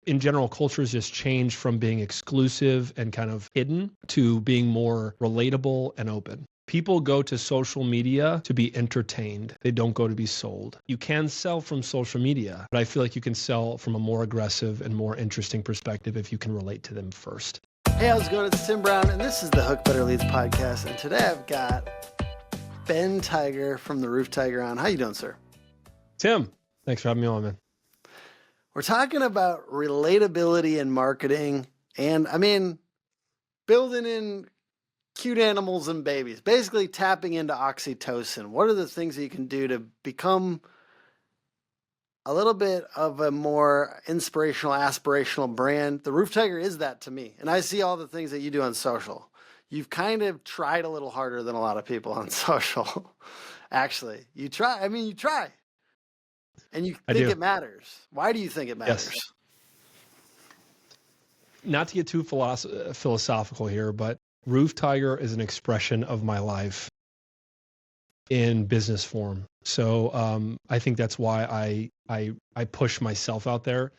in general, cultures just change from being exclusive and kind of hidden to being more relatable and open. People go to social media to be entertained. They don't go to be sold. You can sell from social media, but I feel like you can sell from a more aggressive and more interesting perspective if you can relate to them first. Hey, how's it going? It's Tim Brown, and this is the Hook Better Leads podcast. And today I've got Ben Tiger from the Roof Tiger on. How you doing, sir? Tim, thanks for having me on, man. We're talking about relatability in marketing, and building in cute animals and babies, basically tapping into oxytocin. What are the things that you can do to become a little bit of a more inspirational, aspirational brand? The Roof Tiger is that to me. And I see all the things that you do on social. You've kind of tried a little harder than a lot of people on social. Actually, you try. You try. And you think it matters. Why do you think it matters? Yes. Not to get too philosophical here, but Roof Tiger is an expression of my life in business form. So I think that's why I push myself out there.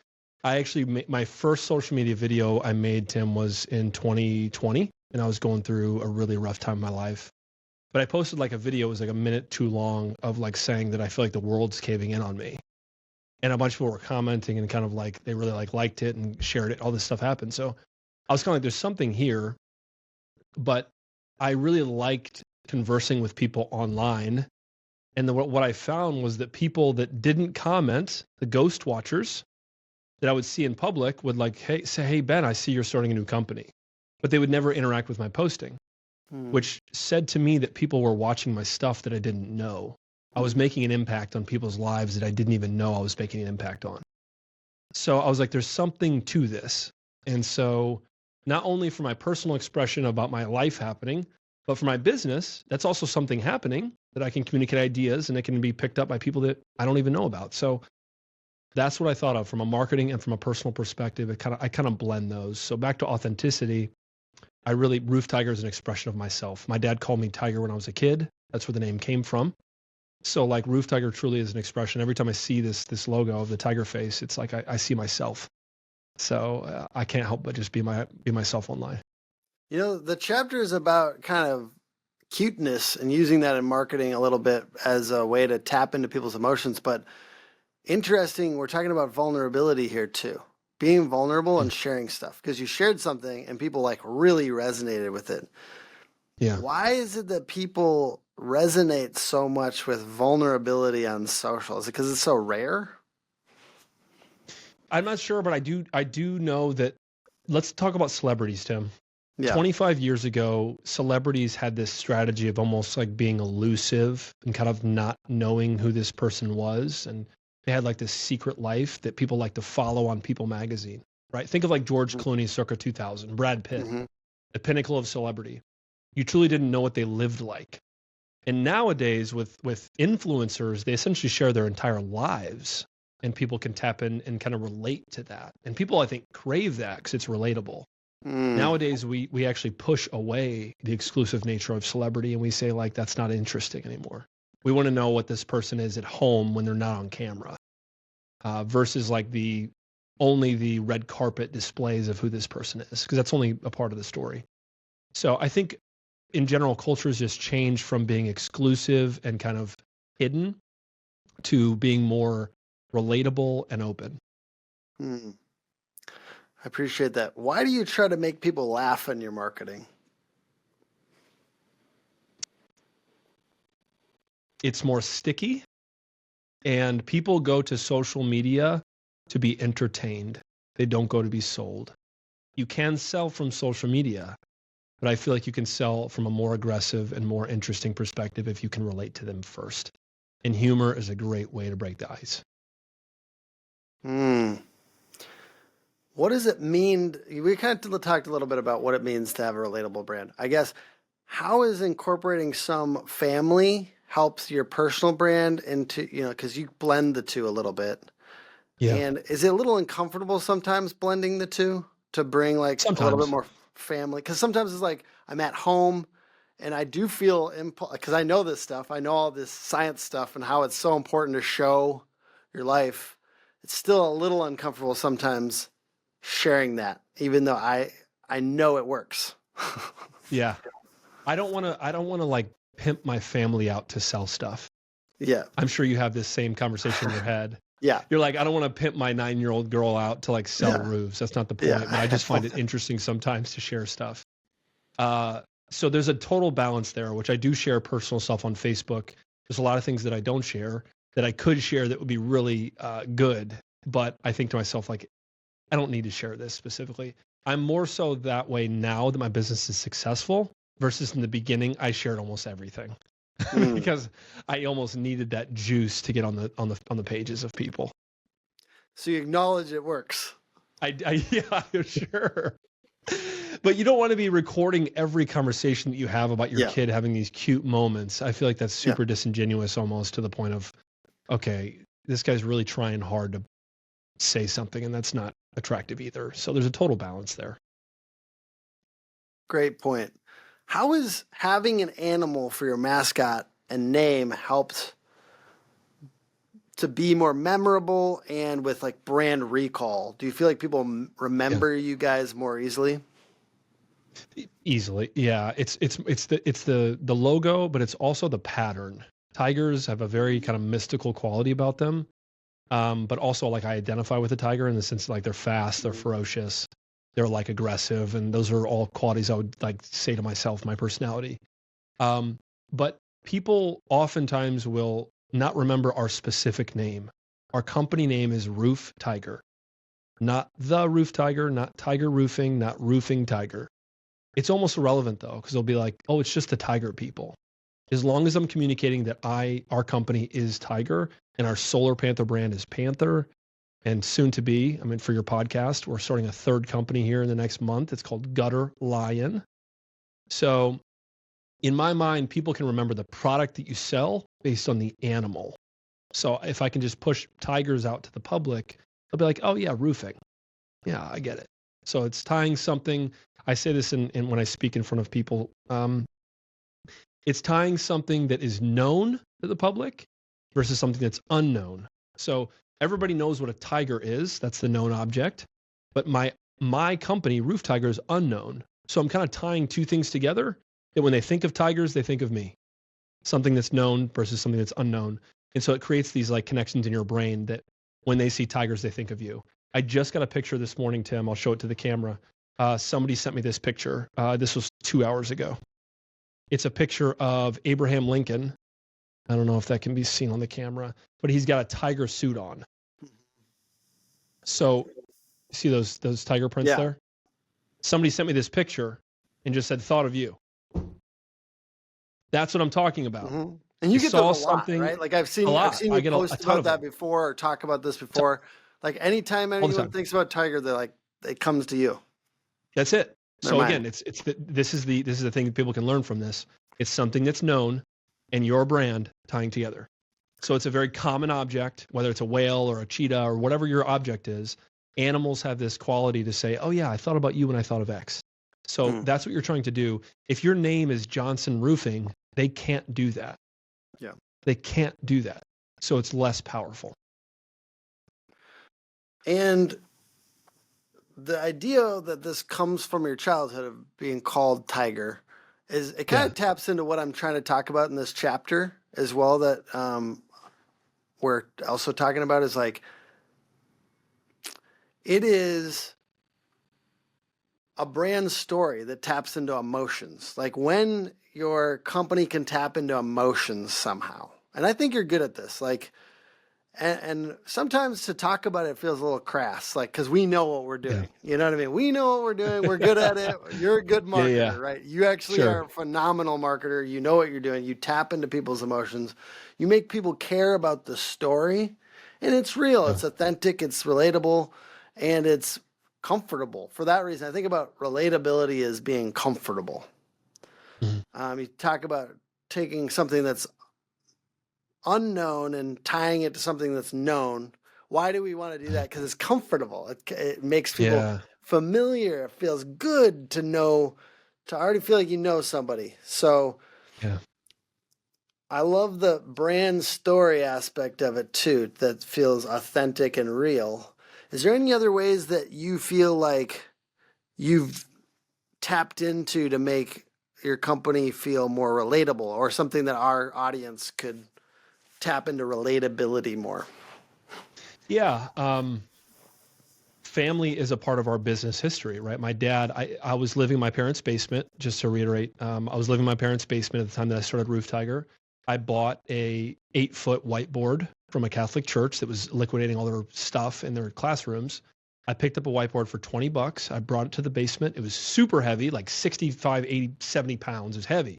I actually my first social media video I made, Tim, was in 2020, and I was going through a really rough time in my life. But I posted like a video, it was like a minute too long, of like saying that I feel like the world's caving in on me. And a bunch of people were commenting and kind of like they really liked it and shared it. All this stuff happened. So I was kind of like, there's something here. But I really liked conversing with people online. And what I found was that people that didn't comment, the ghost watchers that I would see in public, would say, hey, Ben, I see you're starting a new company. But they would never interact with my posting, which said to me that people were watching my stuff that I didn't know. I was making an impact on people's lives that I didn't even know I was making an impact on. So I was like, there's something to this. And so not only for my personal expression about my life happening, but for my business, that's also something happening that I can communicate ideas and it can be picked up by people that I don't even know about. So that's what I thought of from a marketing and from a personal perspective. I kind of blend those. So back to authenticity, Roof Tiger is an expression of myself. My dad called me Tiger when I was a kid. That's where the name came from. So like Roof Tiger truly is an expression. Every time I see this logo of the tiger face, it's like I see myself. So I can't help but just be myself online. You know, the chapter is about kind of cuteness and using that in marketing a little bit as a way to tap into people's emotions. But interesting, we're talking about vulnerability here too. Being vulnerable and sharing stuff, because you shared something and people like really resonated with it. Yeah. Why is it that people resonate so much with vulnerability on social? Is it because it's so rare? I'm not sure, but I do know that. Let's talk about celebrities, Tim. Yeah. 25 years ago, celebrities had this strategy of almost like being elusive and kind of not knowing who this person was. And they had like this secret life that people like to follow on People magazine, right? Think of like George Clooney circa 2000, Brad Pitt, the pinnacle of celebrity. You truly didn't know what they lived like. And nowadays with influencers, they essentially share their entire lives and people can tap in and kind of relate to that. And people, I think, crave that because it's relatable. Nowadays, we actually push away the exclusive nature of celebrity and we say like, that's not interesting anymore. We want to know what this person is at home when they're not on camera versus like only the red carpet displays of who this person is, because that's only a part of the story. So I think in general, cultures just change from being exclusive and kind of hidden to being more relatable and open. I appreciate that. Why do you try to make people laugh in your marketing? It's more sticky, and people go to social media to be entertained. They don't go to be sold. You can sell from social media, but I feel like you can sell from a more aggressive and more interesting perspective if you can relate to them first. And humor is a great way to break the ice. What does it mean? We kind of talked a little bit about what it means to have a relatable brand. I guess, how is incorporating some family helps your personal brand into, because you blend the two a little bit. Yeah. And is it a little uncomfortable sometimes blending the two to bring like a little bit more family? Because sometimes it's like I'm at home and I do feel, because I know this stuff, I know all this science stuff and how it's so important to show your life. It's still a little uncomfortable sometimes sharing that, even though I know it works. Yeah. I don't want to like pimp my family out to sell stuff. Yeah. I'm sure you have this same conversation in your head. Yeah. You're like, I don't want to pimp my 9-year-old girl out to like sell Yeah. roofs. That's not the point. Yeah. But I just find it interesting sometimes to share stuff. So there's a total balance there, which I do share personal stuff on Facebook. There's a lot of things that I don't share that I could share that would be really good. But I think to myself, like, I don't need to share this specifically. I'm more so that way now that my business is successful versus in the beginning, I shared almost everything because I almost needed that juice to get on the pages of people. So you acknowledge it works. Yeah, sure. But you don't want to be recording every conversation that you have about your kid having these cute moments. I feel like that's super disingenuous, almost to the point of, okay, this guy's really trying hard to say something, and that's not attractive either. So there's a total balance there. Great point. How is having an animal for your mascot and name helped to be more memorable and with like brand recall? Do you feel like people remember you guys more easily? Easily, yeah. It's the logo, but it's also the pattern. Tigers have a very kind of mystical quality about them, but also like I identify with a tiger in the sense like they're fast, they're ferocious, they're like aggressive, and those are all qualities I would like say to myself, my personality. But people oftentimes will not remember our specific name. Our company name is Roof Tiger, not the Roof Tiger, not Tiger Roofing, not Roofing Tiger. It's almost irrelevant though, because they'll be like, oh, it's just the Tiger people. As long as I'm communicating that our company is Tiger and our Solar Panther brand is Panther, and soon to be, I mean, for your podcast, we're starting a third company here in the next month. It's called Gutter Lion. So in my mind, people can remember the product that you sell based on the animal. So if I can just push tigers out to the public, they'll be like, oh yeah, roofing. Yeah, I get it. So it's tying something. I say this in when I speak in front of people. It's tying something that is known to the public versus something that's unknown. So everybody knows what a tiger is. That's the known object. But my company, Roof Tiger, is unknown. So I'm kind of tying two things together that when they think of tigers, they think of me. Something that's known versus something that's unknown. And so it creates these like connections in your brain that when they see tigers, they think of you. I just got a picture this morning, Tim. I'll show it to the camera. Somebody sent me this picture. This was 2 hours ago. It's a picture of Abraham Lincoln. I don't know if that can be seen on the camera, but he's got a tiger suit on. So see those tiger prints there? Somebody sent me this picture and just said, thought of you. That's what I'm talking about. Mm-hmm. And you get those a lot, right? Like I've seen you post about that before or talk about this before. Like anytime anyone thinks about tiger, they're like, it comes to you. That's it. So again, this is the thing that people can learn from this. It's something that's known and your brand tying together. So it's a very common object, whether it's a whale or a cheetah or whatever your object is. Animals have this quality to say, oh yeah, I thought about you when I thought of X. So that's what you're trying to do. If your name is Johnson Roofing, they can't do that. Yeah. They can't do that. So it's less powerful. And the idea that this comes from your childhood of being called Tiger is it kind of taps into what I'm trying to talk about in this chapter as well, that we're also talking about is like, it is a brand story that taps into emotions. Like when your company can tap into emotions somehow. And I think you're good at this. Like, and sometimes to talk about it feels a little crass, like, because we know what we're doing. You know what I mean? We know what we're doing. We're good at it. You're a good marketer, right? You actually are a phenomenal marketer. You know what you're doing. You tap into people's emotions. You make people care about the story. And it's real. It's authentic. It's relatable. And it's comfortable. For that reason, I think about relatability as being comfortable. You talk about taking something that's unknown and tying it to something that's known. Why do we want to do that? Because it's comfortable. It makes people familiar. It feels good to know, to already feel like you know somebody. So I love the brand story aspect of it too, that feels authentic and real. Is there any other ways that you feel like you've tapped into to make your company feel more relatable, or something that our audience could tap into relatability more? Yeah. Family is a part of our business history, right? My dad, I was living in my parents' basement, just to reiterate. I was living in my parents' basement at the time that I started Roof Tiger. I bought a 8-foot whiteboard from a Catholic church that was liquidating all their stuff in their classrooms. I picked up a whiteboard for $20. I brought it to the basement. It was super heavy, like 65, 80, 70 pounds. It was heavy.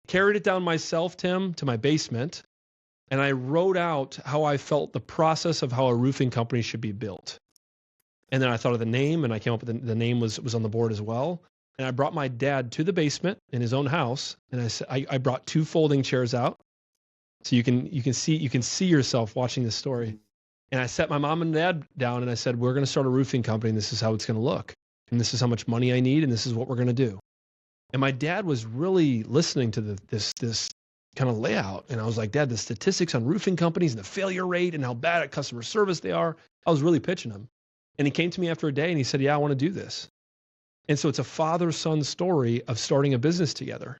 Carried it down myself, Tim, to my basement. And I wrote out how I felt the process of how a roofing company should be built. And then I thought of the name, and I came up with the name was on the board as well. And I brought my dad to the basement in his own house, and I said I brought 2 folding chairs out, so you can see yourself watching this story. And I set my mom and dad down, and I said, we're going to start a roofing company, and this is how it's going to look, and this is how much money I need, and this is what we're going to do. And my dad was really listening to this kind of layout, and I was like, Dad, the statistics on roofing companies and the failure rate and how bad at customer service they are, I was really pitching him. And he came to me after a day and he said, yeah, I want to do this. And so it's a father-son story of starting a business together.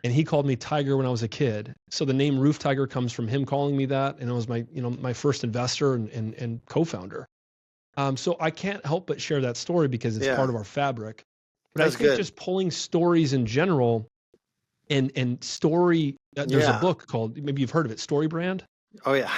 And he called me Tiger when I was a kid. So the name Roof Tiger comes from him calling me that. And it was my first investor and co-founder. So I can't help but share that story because it's part of our fabric. But That's I think good. just pulling stories in general and story, there's a book called, maybe you've heard of it, Story Brand. Oh yeah.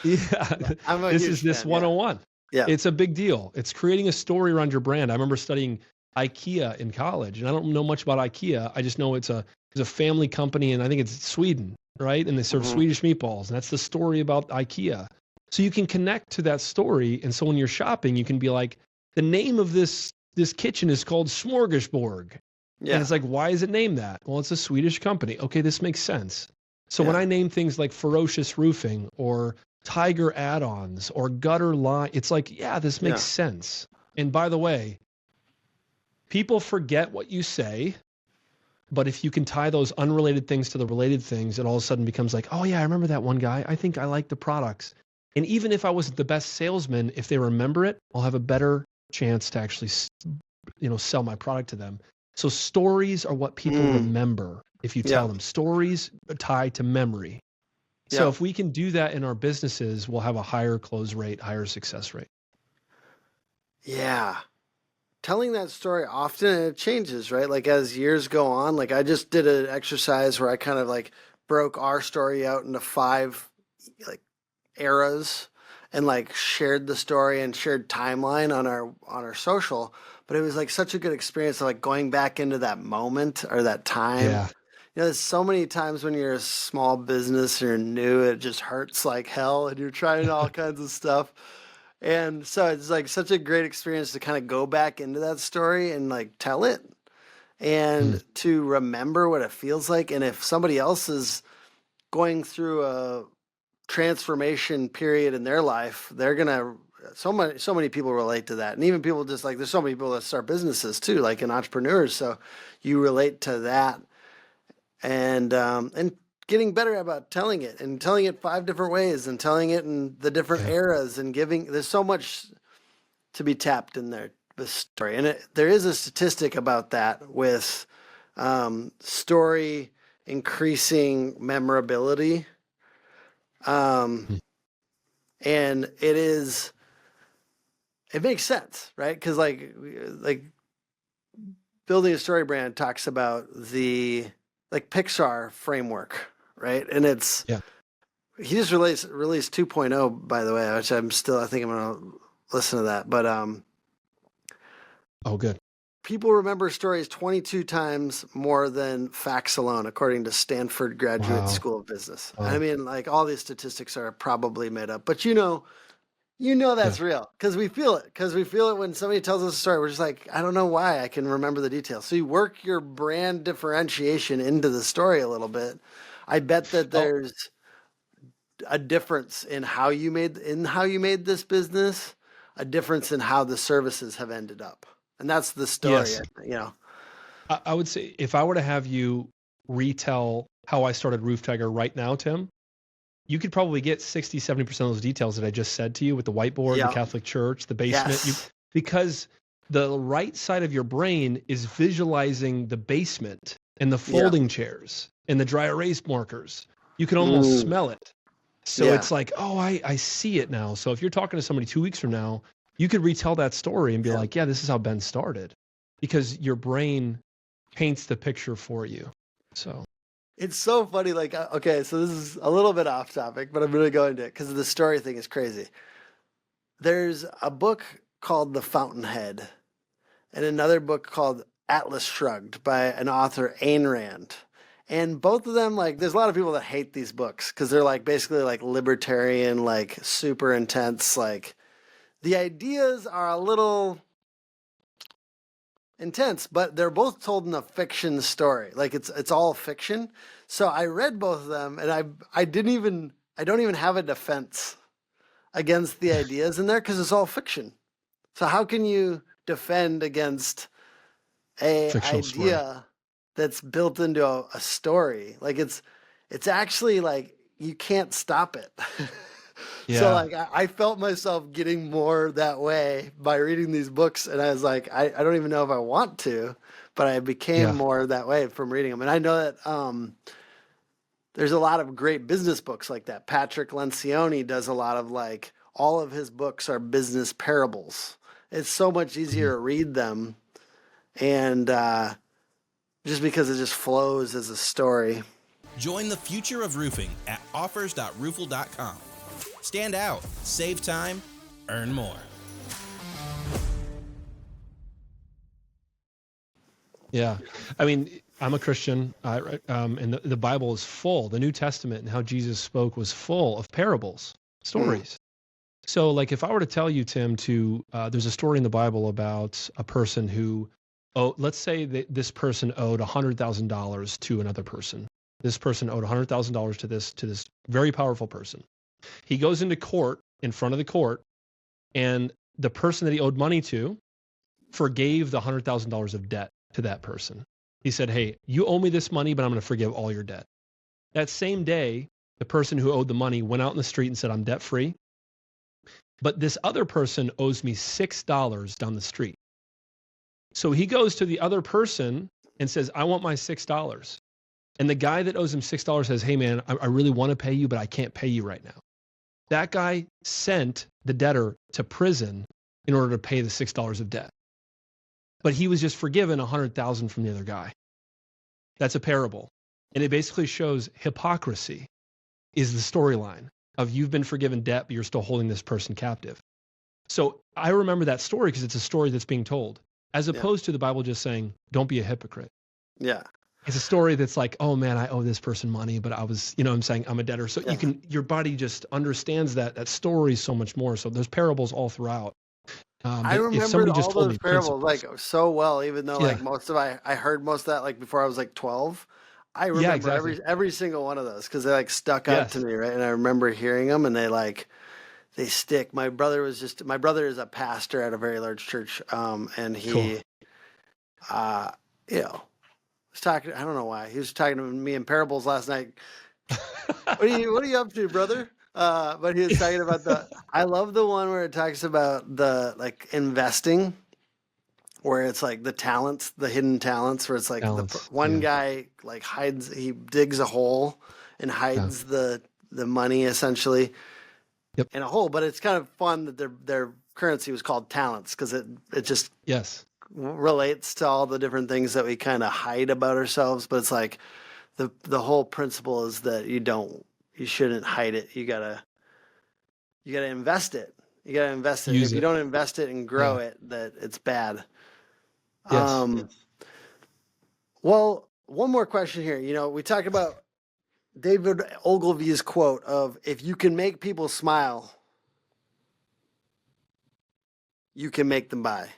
Yeah. I'm a This huge is this fan, 101. Yeah. It's a big deal. It's creating a story around your brand. I remember studying IKEA in college, and I don't know much about IKEA. I just know it's a family company, and I think it's Sweden, right? And they serve Swedish meatballs, and that's the story about IKEA. So you can connect to that story, and so when you're shopping, you can be like, the name of this kitchen is called Smorgasborg. Yeah. And it's like, why is it named that? Well, it's a Swedish company. Okay, this makes sense. So when I name things like Ferocious Roofing or Tiger add-ons or gutter line, it's like, yeah, this makes sense. And by the way, people forget what you say, but if you can tie those unrelated things to the related things, it all of a sudden becomes like, oh yeah, I remember that one guy. I think I like the products. And even if I wasn't the best salesman, if they remember it, I'll have a better chance to actually, sell my product to them. So stories are what people remember. If you tell them, stories tie to memory. So if we can do that in our businesses, we'll have a higher close rate, higher success rate. Yeah. Telling that story often, it changes, right? Like as years go on, like I just did an exercise where I kind of like broke our story out into 5 like eras and like shared the story and shared timeline on our social. But it was like such a good experience of like going back into that moment or that time. Yeah. There's so many times when you're a small business or you're new, it just hurts like hell and you're trying all kinds of stuff. And so it's like such a great experience to kind of go back into that story and like tell it and to remember what it feels like. And if somebody else is going through a transformation period in their life, they're going to, so many people relate to that. And even people just like, there's so many people that start businesses too, like in entrepreneurs. So you relate to that. And getting better about telling it and telling it 5 different ways and telling it in the different eras and there's so much to be tapped in there, the story. And there is a statistic about that with story increasing memorability. And it makes sense, right? Because like building a story brand talks about the like Pixar framework, right? And it's he just released 2.0, by the way, which I think I'm gonna listen to that. But oh, good. People remember stories 22 times more than facts alone, according to Stanford Graduate School of Business. Wow. I mean, like all these statistics are probably made up, but you know that's real because we feel it. Because we feel it when somebody tells us a story. We're just like, I don't know why I can remember the details. So you work your brand differentiation into the story a little bit. I bet that there's a difference in how you made this business, a difference in how the services have ended up, and that's the story. Yes. I would say if I were to have you retell how I started Roof Tiger right now, Tim, you could probably get 60, 70% of those details that I just said to you with the whiteboard, the Catholic Church, the basement, Yes. because the right side of your brain is visualizing the basement and the folding chairs and the dry erase markers. You can almost smell it. So it's like, oh, I see it now. So if you're talking to somebody 2 weeks from now, you could retell that story and be like, yeah, this is how Ben started, because your brain paints the picture for you. So it's so funny. Like, okay, so this is a little bit off topic, but I'm going to go into it because the story thing is crazy. There's a book called The Fountainhead and another book called Atlas Shrugged by an author, Ayn Rand. And both of them, like, there's a lot of people that hate these books because they're like basically like libertarian, like super intense. Like, the ideas are a little intense, but they're both told in a fiction story. Like, it's all fiction. So I read both of them, and I don't even have a defense against the ideas in there because it's all fiction. So how can you defend against a Fictional idea story. that's built into a story? Like, it's actually like you can't stop it. So like I felt myself getting more that way by reading these books, and I was like, I don't even know if I want to, but I became more that way from reading them. And I know that there's a lot of great business books like that. Patrick Lencioni does a lot of, like, all of his books are business parables. It's so much easier to read them, and just because it just flows as a story. Join the future of roofing at offers.roofle.com. Stand out, save time, earn more. Yeah. I mean, I'm a Christian, and the Bible is full. The New Testament and how Jesus spoke was full of parables, stories. So, like, if I were to tell you, Tim, there's a story in the Bible about a person who, let's say that this person owed $100,000 to another person. This person owed $100,000 to this very powerful person. He goes into court, in front of the court, and the person that he owed money to forgave the $100,000 of debt to that person. He said, hey, you owe me this money, but I'm going to forgive all your debt. That same day, the person who owed the money went out in the street and said, I'm debt free. But this other person owes me $6 down the street. So he goes to the other person and says, I want my $6. And the guy that owes him $6 says, hey man, I really want to pay you, but I can't pay you right now. That guy sent the debtor to prison in order to pay the $6 of debt. But he was just forgiven $100,000 from the other guy. That's a parable. And it basically shows hypocrisy is the storyline of you've been forgiven debt, but you're still holding this person captive. So I remember that story because it's a story that's being told, as opposed to the Bible just saying, don't be a hypocrite. Yeah. It's a story that's like, oh man, I owe this person money, but I was, I'm saying I'm a debtor. So your body just understands that story so much more. So there's parables all throughout. I remember all those parables like so well, even though like most of I heard most of that like before I was like 12. I remember every single one of those because they like stuck out to me, right? And I remember hearing them, and they stick. My brother is a pastor at a very large church, and he, was talking. I don't know why he was talking to me in parables last night. What are you up to, brother? But he was talking about I love the one where it talks about the like investing, where it's like the talents, the hidden talents, where it's like one guy like he digs a hole and hides the money essentially in a hole. But it's kind of fun that their currency was called talents because it just relates to all the different things that we kind of hide about ourselves. But it's like the whole principle is that you shouldn't hide it. You gotta invest it. You gotta invest it. If you don't invest it and grow it, that it's bad. Well, one more question here. We talked about David Ogilvy's quote of, if you can make people smile, you can make them buy.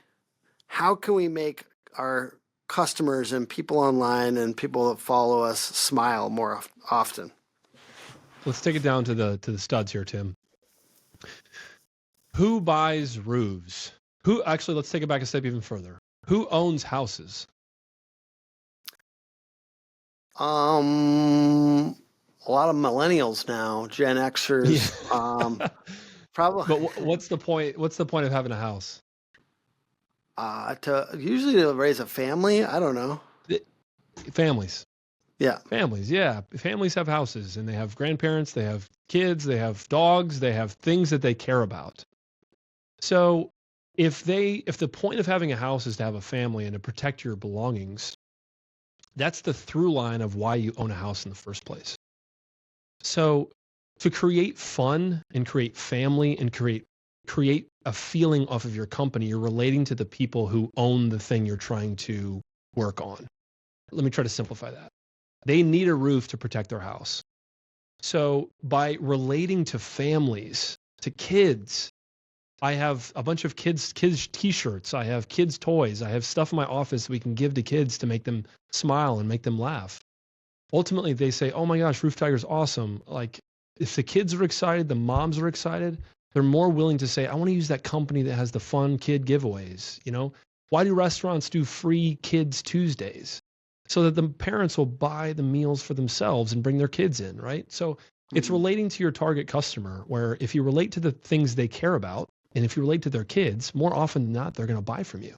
How can we make our customers and people online and people that follow us smile more often? Let's take it down to the studs here, Tim. Who buys roofs? Let's take it back a step even further. Who owns houses? A a lot of millennials now, Gen Xers, probably. But what's the point? What's the point of having a house? Usually to raise a family. I don't know. Families. Yeah. Families, yeah. Families have houses and they have grandparents, they have kids, they have dogs, they have things that they care about. So if the point of having a house is to have a family and to protect your belongings, that's the through line of why you own a house in the first place. So to create fun and create family and create a feeling off of your company, you're relating to the people who own the thing you're trying to work on. Let me try to simplify that. They need a roof to protect their house. So by relating to families, to kids, I have a bunch of kids t-shirts, I have kids toys, I have stuff in my office we can give to kids to make them smile and make them laugh. Ultimately, they say, oh my gosh, Roof Tiger's awesome. Like if the kids are excited, the moms are excited, they're more willing to say, I want to use that company that has the fun kid giveaways. Why do restaurants do free Kids Tuesdays? So that the parents will buy the meals for themselves and bring their kids in, right? So it's relating to your target customer, where if you relate to the things they care about, and if you relate to their kids, more often than not, they're going to buy from you.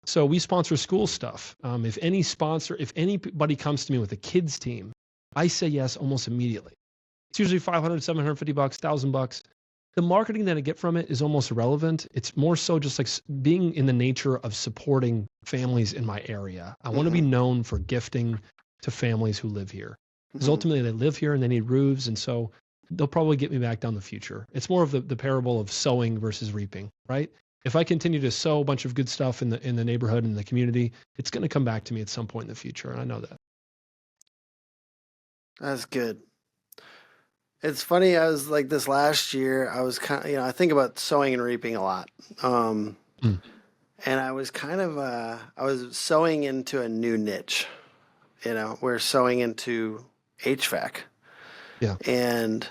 So we sponsor school stuff. If anybody comes to me with a kids team, I say yes almost immediately. It's usually $500, $750, $1,000. The marketing that I get from it is almost irrelevant. It's more so just like being in the nature of supporting families in my area. I want to be known for gifting to families who live here. Because ultimately they live here and they need roofs, and so they'll probably get me back down the future. It's more of the parable of sowing versus reaping, right? If I continue to sow a bunch of good stuff in the neighborhood and the community, it's going to come back to me at some point in the future, and I know that. That's good. It's funny, I was like this last year, I was kind of, I think about sowing and reaping a lot. And I was I was sowing into a new niche. We're sowing into HVAC. Yeah. And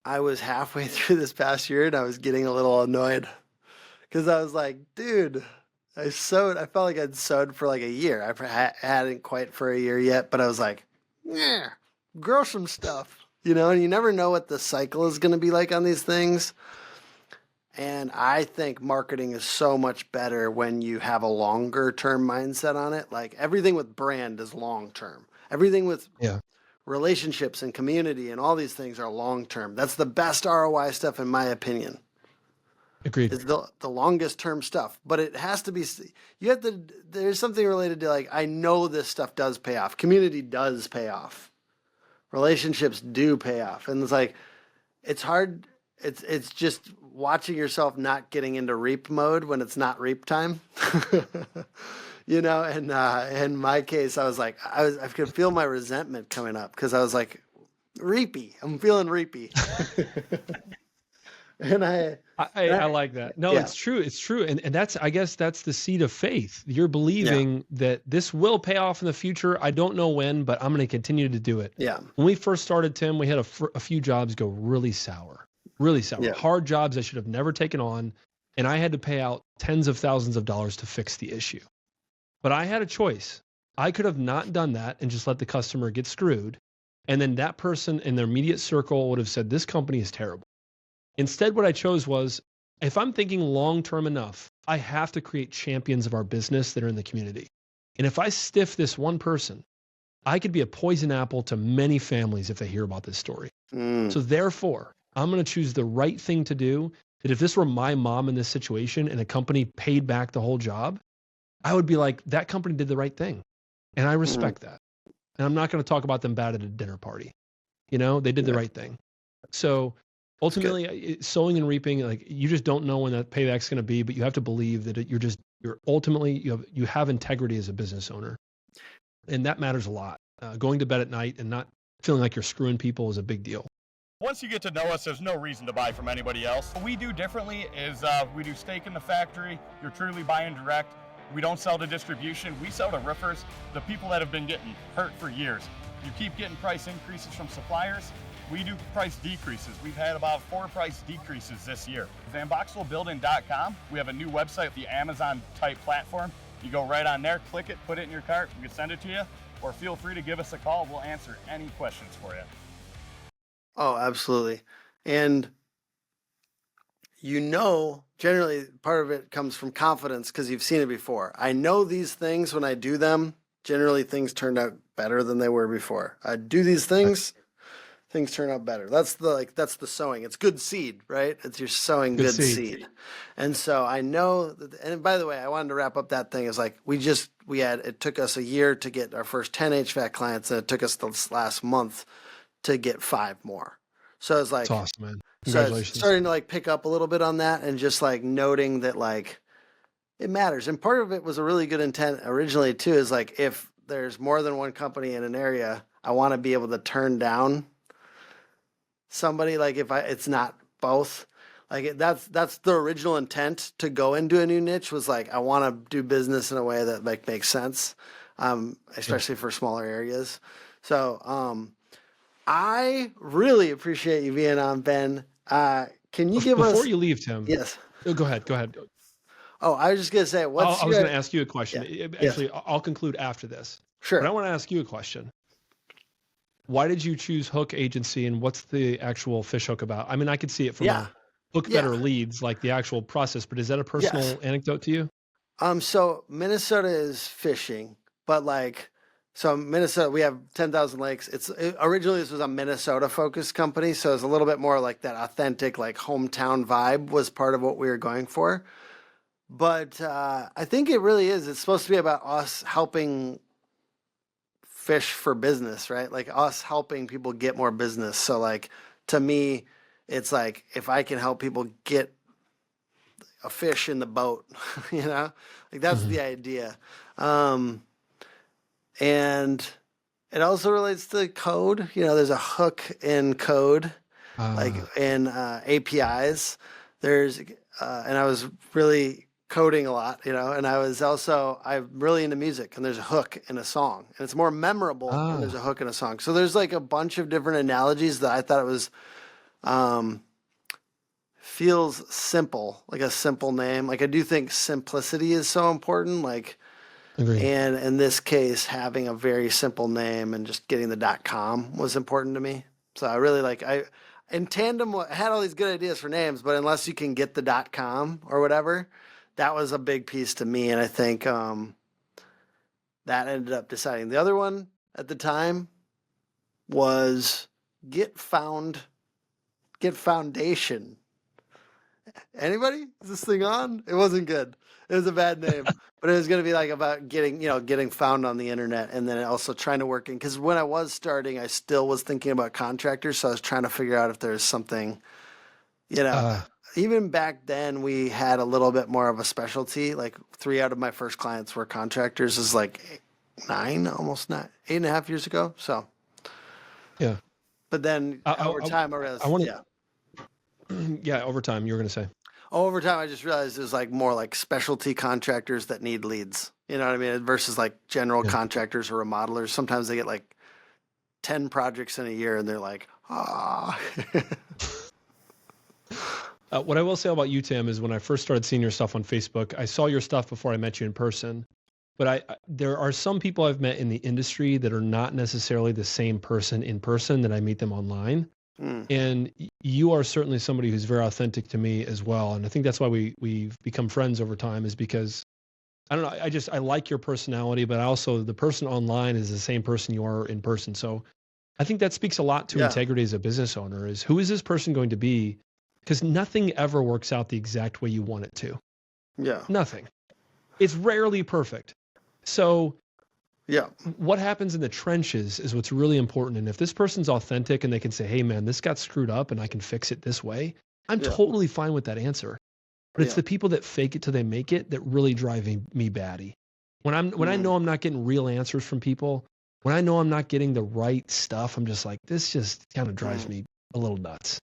I was halfway through this past year and I was getting a little annoyed because I was like, dude, I felt like I'd sowed for like a year. I hadn't quite for a year yet, but I was like, yeah, grow some stuff, and you never know what the cycle is going to be like on these things. And I think marketing is so much better when you have a longer term mindset on it. Like everything with brand is long term. Everything with relationships and community and all these things are long term. That's the best ROI stuff in my opinion. Agreed. It's the longest term stuff, but it has to be, there's something related to like, I know this stuff does pay off. Community does pay off. Relationships do pay off. And it's like, it's hard. It's just watching yourself not getting into reap mode when it's not reap time. And in my case, I was like, I could feel my resentment coming up because I was like, reapy. I'm feeling reapy. And I like that. No, it's true. It's true. And I guess that's the seed of faith. You're believing that this will pay off in the future. I don't know when, but I'm going to continue to do it. Yeah. When we first started, Tim, we had a few jobs go really sour. Hard jobs I should have never taken on. And I had to pay out tens of thousands of dollars to fix the issue. But I had a choice. I could have not done that and just let the customer get screwed. And then that person in their immediate circle would have said, this company is terrible. Instead, what I chose was, if I'm thinking long-term enough, I have to create champions of our business that are in the community. And if I stiff this one person, I could be a poison apple to many families if they hear about this story. So therefore, I'm going to choose the right thing to do, that if this were my mom in this situation and a company paid back the whole job, I would be like, that company did the right thing. And I respect that. And I'm not going to talk about them bad at a dinner party. They did the right thing. So ultimately, sowing and reaping, like you just don't know when that payback's going to be, but you have to believe that you're ultimately, you have integrity as a business owner. And that matters a lot. Going to bed at night and not feeling like you're screwing people is a big deal. Once you get to know us, there's no reason to buy from anybody else. What we do differently is we do stake in the factory. You're truly buying direct. We don't sell to distribution. We sell to roofers, the people that have been getting hurt for years. You keep getting price increases from suppliers. We do price decreases. We've had about 4 price decreases this year. VanBoxwellBuilding.com. We have a new website, the Amazon type platform. You go right on there, click it, put it in your cart, we can send it to you. or feel free to give us a call. We'll answer any questions for you. Oh, absolutely. And generally part of it comes from confidence because you've seen it before. I know these things when I do them, generally things turned out better than they were before. I do these things turn out better. That's the sowing. It's good seed, right? You're sowing good seed. And so I know that, and by the way, I wanted to wrap up that thing is like, it took us a year to get our first 10 HVAC clients, and it took us this last month to get 5 more. So it's like, that's awesome, man. Congratulations. So it's starting to like pick up a little bit on that and just like noting that like it matters. And part of it was a really good intent originally too, is like, if there's more than one company in an area, I want to be able to turn down somebody. Like it's not both. Like that's the original intent to go into a new niche, was like, I want to do business in a way that like makes sense, especially for smaller areas. So, I really appreciate you being on, Ben. Can you give us... Before you leave, Tim. Yes. Oh, go ahead. Oh, I was just going to say, I was going to ask you a question. Yeah. Actually, I'll conclude after this. Sure. But I want to ask you a question. Why did you choose Hook Agency, and what's the actual fish hook about? I mean, I could see it from a Hook Better Leads, like the actual process, but is that a personal anecdote to you? So Minnesota is fishing, but like... So Minnesota, we have 10,000 lakes. Originally this was a Minnesota focused company. So it's a little bit more like that authentic, like hometown vibe was part of what we were going for. But I think it really is. It's supposed to be about us helping fish for business, right? Like us helping people get more business. So like, to me, it's like, if I can help people get a fish in the boat, like that's the idea. And it also relates to code. There's a hook in code, like in APIs. And I was really coding a lot, and I'm really into music, and there's a hook in a song, and it's more memorable when there's a hook in a song. So there's like a bunch of different analogies that I thought it was, feels simple, like a simple name. Like I do think simplicity is so important. Like, Agreed. And in this case, having a very simple name and just getting the .com was important to me. So I really in tandem, I had all these good ideas for names, but unless you can get the .com or whatever, that was a big piece to me. And I think that ended up deciding. The other one at the time was Get Foundation. Anybody? Is this thing on? It wasn't good. It was a bad name, but it was going to be like about getting found on the internet, and then also trying to work in, because when I was starting, I still was thinking about contractors. So I was trying to figure out if there's something, even back then we had a little bit more of a specialty. Like 3 out of my first clients were contractors. Is like 8.5 years ago. So, yeah. But then over time, I realized, over time, you were going to say. Over time, I just realized there's like more like specialty contractors that need leads. You know what I mean? Versus like general contractors or remodelers. Sometimes they get like 10 projects in a year, and they're like, What I will say about you, Tim, is when I first started seeing your stuff on Facebook, I saw your stuff before I met you in person. But there are some people I've met in the industry that are not necessarily the same person in person that I meet them online. And you are certainly somebody who's very authentic to me as well. And I think that's why we've become friends over time, is because, I don't know, I like your personality, but also the person online is the same person you are in person. So I think that speaks a lot to integrity as a business owner, is who is this person going to be? Because nothing ever works out the exact way you want it to. Yeah. Nothing. It's rarely perfect. So yeah, what happens in the trenches is what's really important. And if this person's authentic and they can say, hey man, this got screwed up and I can fix it this way, I'm totally fine with that answer. But it's the people that fake it till they make it that really drive me batty. When I know I'm not getting real answers from people, when I know I'm not getting the right stuff, I'm just like, this just kind of drives me a little nuts.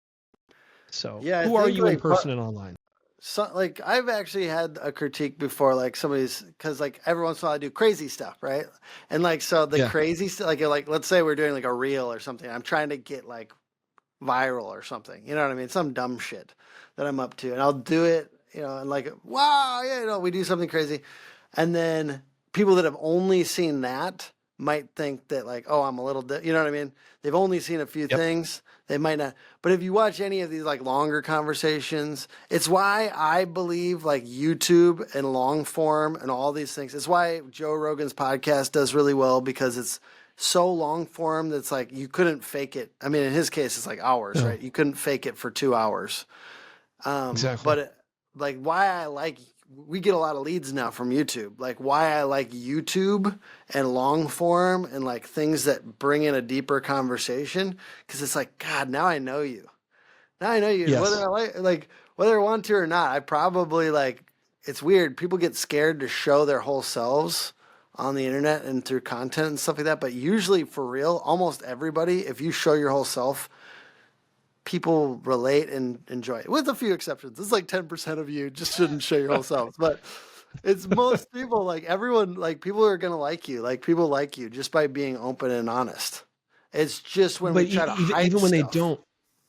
So who are you in person and online? So like I've actually had a critique before, like somebody's, because like every once in a while I do crazy stuff, right? And like so the crazy stuff, like let's say we're doing like a reel or something. I'm trying to get like viral or something. You know what I mean? Some dumb shit that I'm up to, and I'll do it. And like, wow, we do something crazy, and then people that have only seen that might think that like, oh, I'm a little, you know what I mean? They've only seen a few things. They might not. But if you watch any of these like longer conversations, it's why I believe like YouTube and long form and all these things. It's why Joe Rogan's podcast does really well, because it's so long form that's like you couldn't fake it. I mean, in his case, it's like hours, right? You couldn't fake it for 2 hours. Exactly. But like why I like, we get a lot of leads now from YouTube. Like why I like YouTube and long form and like things that bring in a deeper conversation, because it's like, God, now I know you. Now I know you. Yes. Whether I like whether I want to or not, I probably like. It's weird. People get scared to show their whole selves on the internet and through content and stuff like that. But usually, for real, almost everybody, if you show your whole self, people relate and enjoy it, with a few exceptions. It's like 10% of you just shouldn't show your whole selves, but it's most people. Like everyone, like people are gonna like you. Like people like you just by being open and honest. It's just when we try to hide even when they stuff. don't,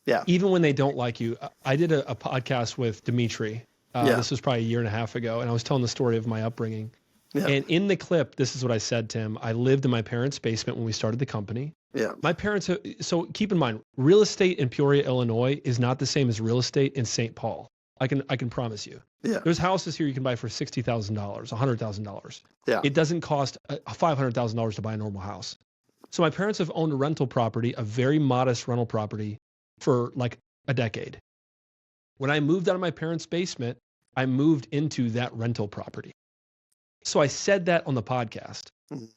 Yeah. even when they don't like you, I did a podcast with Dimitri. This was probably a year and a half ago, and I was telling the story of my upbringing. Yeah. And in the clip, this is what I said to him. I lived in my parents' basement when we started the company. Yeah. My parents, so keep in mind, real estate in Peoria, Illinois is not the same as real estate in St. Paul. I can promise you. Yeah. There's houses here you can buy for $60,000, $100,000. Yeah. It doesn't cost $500,000 to buy a normal house. So my parents have owned a rental property, a very modest rental property, for like a decade. When I moved out of my parents' basement, I moved into that rental property. So I said that on the podcast.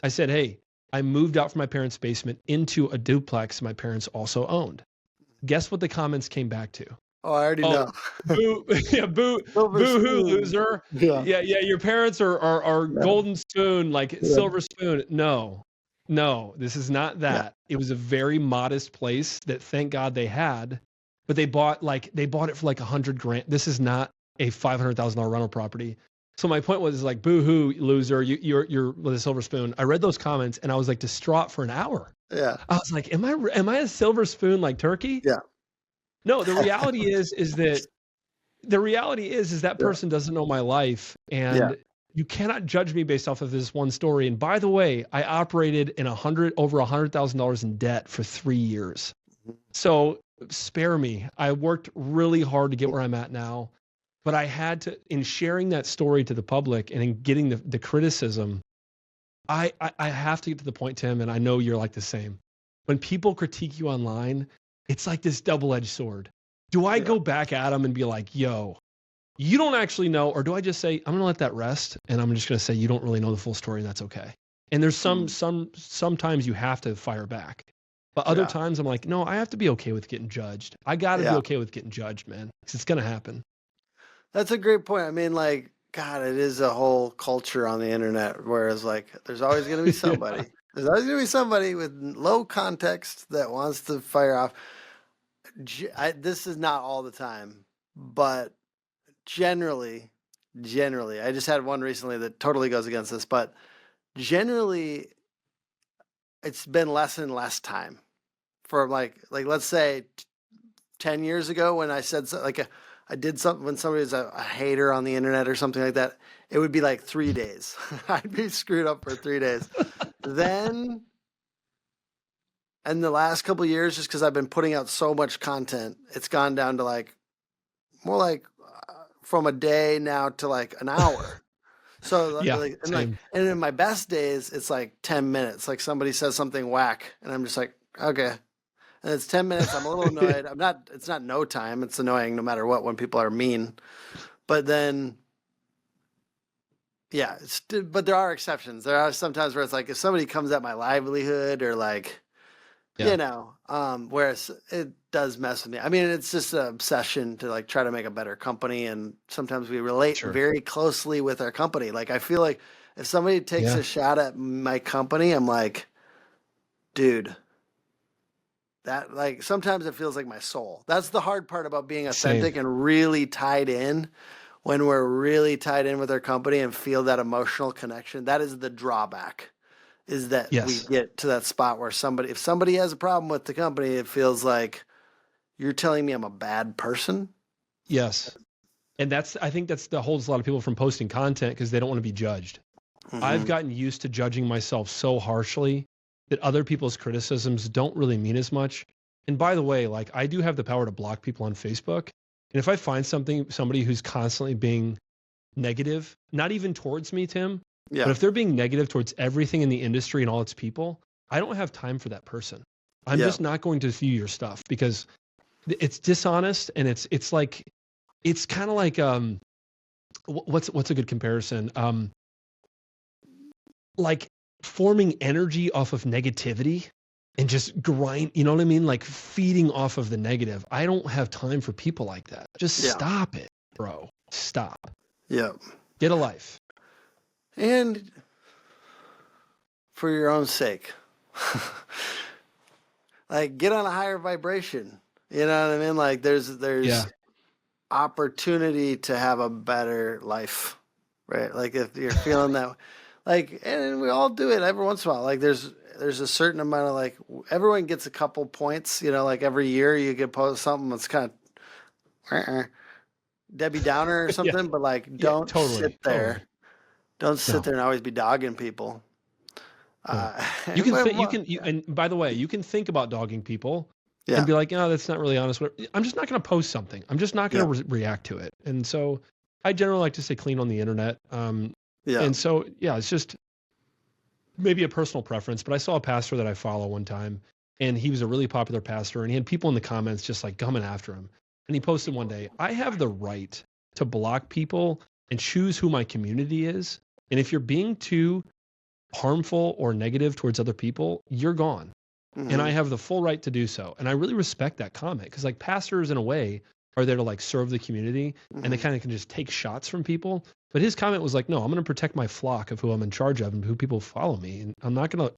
I said, hey, I moved out from my parents' basement into a duplex my parents also owned. Guess what the comments came back to? Oh, I already know. Boo, yeah, boo Silver hoo, spoon. loser. Yeah. Yeah. Your parents are golden spoon, like silver spoon. No, this is not that. Yeah. It was a very modest place that thank God they had, but they bought it for like $100,000. This is not a $500,000 rental property. So my point was like, boo hoo, loser, you're with a silver spoon. I read those comments and I was like distraught for an hour. Yeah. I was like, am I a silver spoon like turkey? Yeah. No, the reality is that person doesn't know my life, and you cannot judge me based off of this one story. And by the way, I operated in over $100,000 in debt for 3 years. So spare me. I worked really hard to get where I'm at now, but I had to, in sharing that story to the public and in getting the criticism, I have to get to the point, Tim, and I know you're like the same. When people critique you online, it's like this double-edged sword. Do I go back at them and be like, yo, you don't actually know? Or do I just say, I'm going to let that rest. And I'm just going to say, you don't really know the full story. And that's okay. And there's sometimes you have to fire back. But other times I'm like, no, I have to be okay with getting judged. I got to be okay with getting judged, man. Because it's going to happen. That's a great point. I mean, like, God, it is a whole culture on the internet. Whereas like, there's always going to be somebody. There's always going to be somebody with low context that wants to fire off. This is not all the time, but generally, I just had one recently that totally goes against this, but generally it's been less and less time for like let's say 10 years ago when I said I did something when somebody was a hater on the internet or something like that, it would be like 3 days. I'd be screwed up for 3 days. Then, and the last couple of years, just because I've been putting out so much content, it's gone down to like more like from a day now to like an hour. So and in my best days, it's like 10 minutes. Like somebody says something whack, and I'm just like, okay. And it's 10 minutes. I'm a little annoyed. It's not no time. It's annoying no matter what when people are mean. But then, yeah. But there are exceptions. There are sometimes where it's like if somebody comes at my livelihood or like, you know, whereas it does mess with me. I mean, it's just an obsession to like try to make a better company. And sometimes we relate very closely with our company. Like, I feel like if somebody takes a shot at my company, I'm like, dude, that like, sometimes it feels like my soul. That's the hard part about being authentic and really tied in. When we're really tied in with our company and feel that emotional connection, that is the drawback. Is that we get to that spot where if somebody has a problem with the company, it feels like you're telling me I'm a bad person. Yes. And I think that holds a lot of people from posting content because they don't want to be judged. I've gotten used to judging myself so harshly that other people's criticisms don't really mean as much. And by the way, like I do have the power to block people on Facebook. And if I find somebody who's constantly being negative, not even towards me, Tim, but if they're being negative towards everything in the industry and all its people, I don't have time for that person. I'm just not going to view your stuff because it's dishonest, and it's like, it's kind of like, what's a good comparison? Like forming energy off of negativity and just grind, you know what I mean? Like feeding off of the negative. I don't have time for people like that. Just stop it, bro. Stop. Yeah. Get a life. And for your own sake, like get on a higher vibration. You know what I mean? Like there's opportunity to have a better life, right? Like if you're feeling that, like, and we all do it every once in a while. Like there's a certain amount of like, everyone gets a couple points, you know, like every year you could post something that's kind of Debbie Downer or something, but like don't sit there. Don't sit there and always be dogging people. You can and by the way, you can think about dogging people and be like, no, that's not really honest. I'm just not going to post something. I'm just not going to react to it. And so I generally like to stay clean on the internet. And so, it's just maybe a personal preference, but I saw a pastor that I follow one time, and he was a really popular pastor, and he had people in the comments just like coming after him. And he posted one day, I have the right to block people and choose who my community is. And if you're being too harmful or negative towards other people, you're gone. And I have the full right to do so. And I really respect that comment, because like pastors in a way are there to like serve the community, and they kind of can just take shots from people. But his comment was like, no, I'm going to protect my flock of who I'm in charge of and who people follow me. And I'm not going to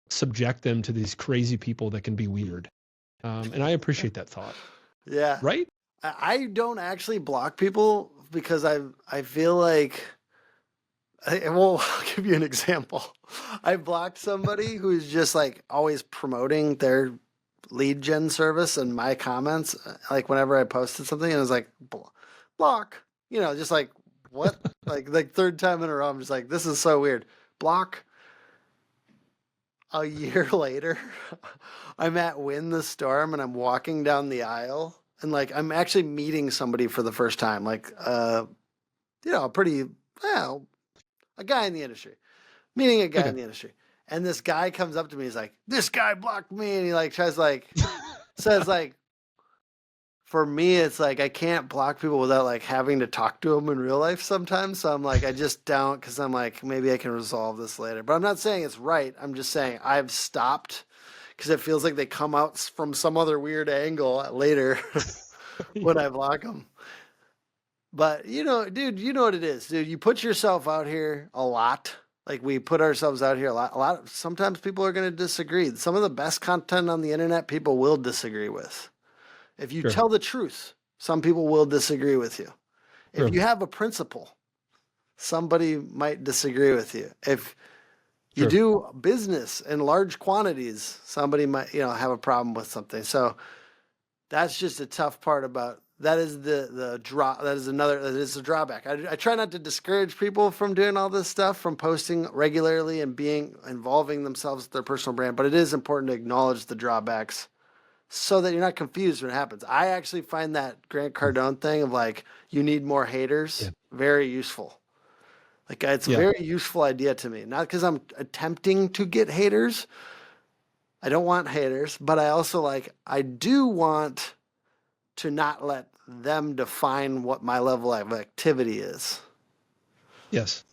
subject them to these crazy people that can be weird. And I appreciate that thought. Yeah. Right? I don't actually block people because I feel like, I'll give you an example. I blocked somebody who's just like always promoting their lead gen service in my comments, like whenever I posted something, and it was like block, you know, just like what, like third time in a row, I'm just like, this is so weird. Block. A year later, I'm at Win the Storm, and I'm walking down the aisle, and like I'm actually meeting somebody for the first time, like you know, a guy in the industry, meeting a guy in the industry. And this guy comes up to me. He's like, this guy blocked me. And he like tries like, says like, for me, it's like, I can't block people without like having to talk to them in real life sometimes. So I'm like, I just don't, because I'm like, maybe I can resolve this later. But I'm not saying it's right. I'm just saying I've stopped because it feels like they come out from some other weird angle later when I block them. But, you know, dude, you know what it is, dude. You put yourself out here a lot. Like we put ourselves out here a lot. Sometimes people are going to disagree. Some of the best content on the internet, people will disagree with. If you tell the truth, some people will disagree with you. If you have a principle, somebody might disagree with you. If you do business in large quantities, somebody might, you know, have a problem with something. So that's just a tough part about. That is the a drawback. I try not to discourage people from doing all this stuff, from posting regularly and involving themselves with their personal brand, but it is important to acknowledge the drawbacks so that you're not confused when it happens. I actually find that Grant Cardone thing of like, you need more haters, very useful. Like it's a very useful idea to me, not because I'm attempting to get haters. I don't want haters, but I also I do want to not let them define what my level of activity is. Yes.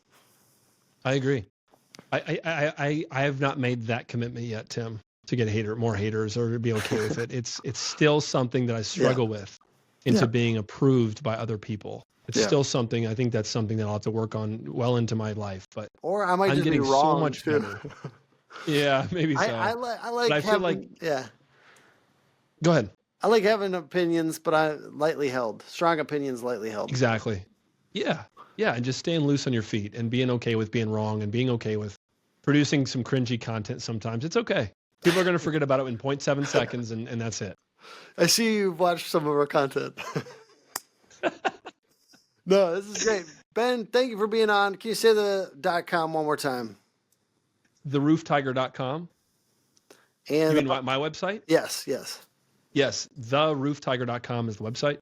I agree. I have not made that commitment yet, Tim, to get more haters or to be okay with it. It's still something that I struggle with into being approved by other people. It's still something, I think that's something that I'll have to work on well into my life, but or I might just be wrong so much too. Better. Yeah, maybe so. I like but I feel like Go ahead. I like having opinions, but strong opinions lightly held. Exactly. Yeah. Yeah. And just staying loose on your feet and being okay with being wrong and being okay with producing some cringy content sometimes. It's okay. People are going to forget about it in 0.7 seconds and that's it. I see you've watched some of our content. No, this is great. Ben, thank you for being on. Can you say the .com one more time? TheRoofTiger.com. And You mean my website? Yes. Yes, TheRoofTiger.com is the website.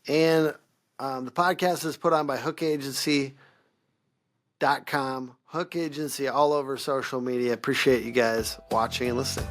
And the podcast is put on by hookagency.com. Hook Agency all over social media. Appreciate you guys watching and listening.